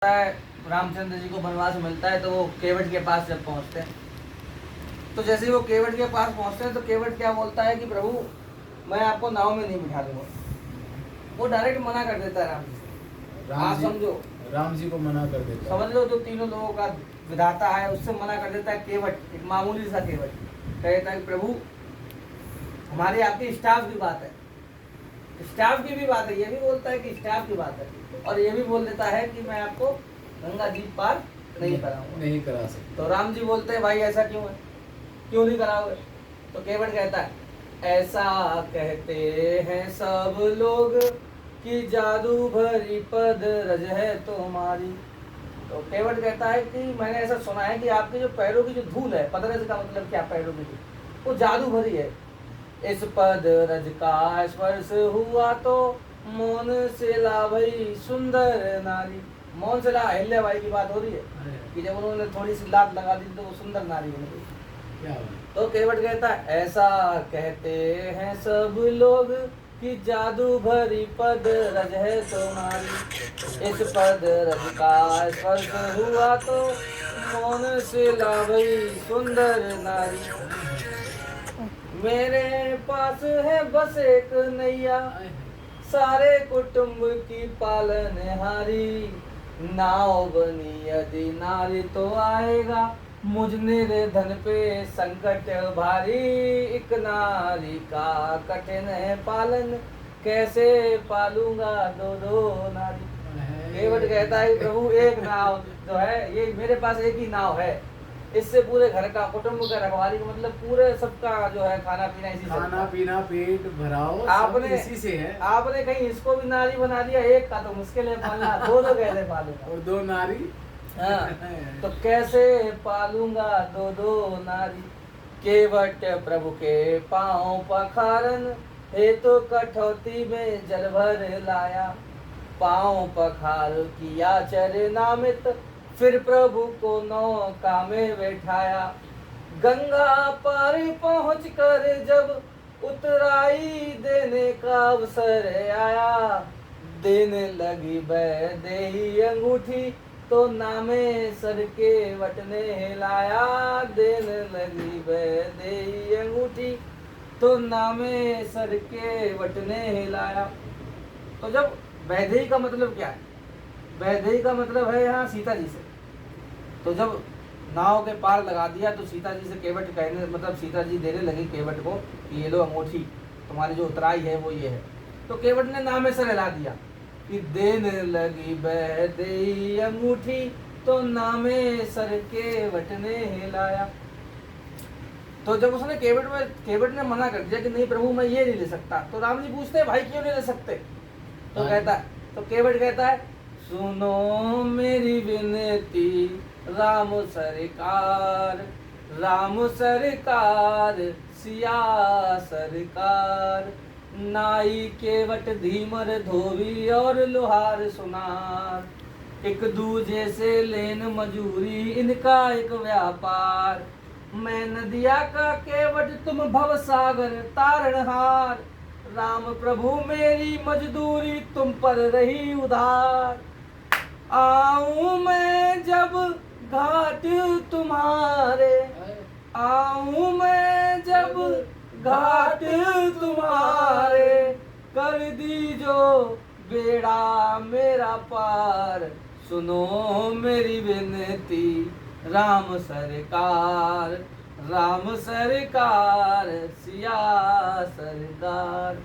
है रामचंद्र जी को वनवास मिलता है तो वो केवट के पास जब पहुंचते हैं तो जैसे ही वो केवट के पास पहुंचते हैं तो केवट क्या बोलता है कि प्रभु मैं आपको नाव में नहीं बिठा दूंगा। वो डायरेक्ट मना कर देता है राम जी से। आप समझो, राम जी को मना कर देता है। समझ लो जो तीनों लोगों का विधाता है उससे मना कर देता है केवट, एक मामूली सा केवट कहता है कि प्रभु हमारी आपकी स्टाफ की बात है, स्टाफ की भी बात है, ये भी बोलता है कि स्टाफ की बात है और ये भी बोल देता है कि मैं आपको गंगा जी पार नहीं कराऊंगा, नहीं करा सकते। तो राम जी बोलते हैं भाई ऐसा क्यों है, क्यों नहीं कराओगे? तो केवट कहता है ऐसा कहते हैं सब लोग कि जादू भरी पद रज है तुम्हारी। तो केवट कहता है कि मैंने ऐसा सुना है कि आपके जो पैरों की जो धूल है, पदरज का मतलब क्या, पैरों की धूल, वो जादू भरी है। इस पद रज का स्पर्श हुआ तो मौन से ला भई सुंदर नारी। मौन से ला अहिल्याबाई की बात हो रही है कि जब उन्होंने थोड़ी सी लात लगा दी तो वो सुंदर नारी बन गई। तो केवट कहता है ऐसा कहते हैं सब लोग कि जादू भरी पद रज है तुम्हारी। इस पद रज का स्पर्श हुआ तो मौन से ला भई सुंदर नारी। मेरे पास है बस एक नैया सारे कुटुंब की पालनहारी। नाव बनी यदि नारी तो आएगा मुझ निर्धन पे संकट भारी। एक नारी का कठिन है पालन कैसे पालूंगा दो दो नारी। केवट कहता है प्रभु एक नाव जो है ये मेरे पास एक ही नाव है, इससे पूरे घर का कुटुंब का रखवाली का मतलब पूरे सबका जो है खाना पीना इसी से, खाना पीना पेट भराओ आपने इसी से है। आपने कहीं इसको भी नारी बना दिया, एक का तो मुश्किल है पालना, दो दो कैसे पालूंगा, और दो नारी हाँ तो कैसे पालूंगा दो दो नारी। केवट प्रभु के पांव पखारन हे तो कठौती में जल भर लाया। पांव पखार किया चरनामित फिर प्रभु को नौका में बैठाया। गंगा पार पहुँच कर जब उतराई देने का अवसर आया। देने लगी वैदेही अंगूठी तो नामे सर के वटने लाया। देने लगी वैदेही अंगूठी तो नामे सर के वटने लाया। तो जब वैदेही का मतलब क्या है, वैदेही का मतलब है यहाँ सीता जी से। तो जब नाव के पार लगा दिया तो सीता जी से केवट कहने मतलब सीता जी देने लगी केवट को कि ये लो अंगूठी, तुम्हारी जो उतराई है वो ये है। तो केवट ने नामे सर हिला दिया कि देने लगी वैदेही अंगूठी तो नामे सर के वटने हिलाया। तो जब उसने केवट ने मना कर दिया कि नहीं प्रभु मैं ये नहीं ले सकता, तो राम जी पूछते हैं भाई क्यों नहीं ले सकते? तो कहता है, तो केवट कहता है सुनो मेरी विनती राम सरकार, राम सरकार सिया सरकार। नाई केवट धीमर धोबी और लोहार सुनार। एक दूजे से लेन मजूरी इनका एक व्यापार। मैं नदिया का केवट तुम भव सागर तारणहार। राम प्रभु मेरी मजदूरी तुम पर रही उधार। आऊं मैं जब घाट तुम्हारे, आऊं मैं जब घाट तुम्हारे। कर दीजो बेड़ा मेरा पार, सुनो मेरी विनती राम सरकार, राम सरकार सिया सरकार।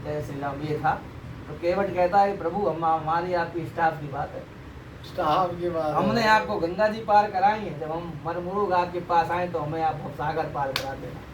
जय श्री राम। ये था। तो केवट कहता है प्रभु हमारी आपकी स्टाफ की बात है, स्टाफ की बात हमने आपको गंगा जी पार कराई है, जब हम मनमुरुग आपके पास आए तो हमें आप सागर पार करा देना।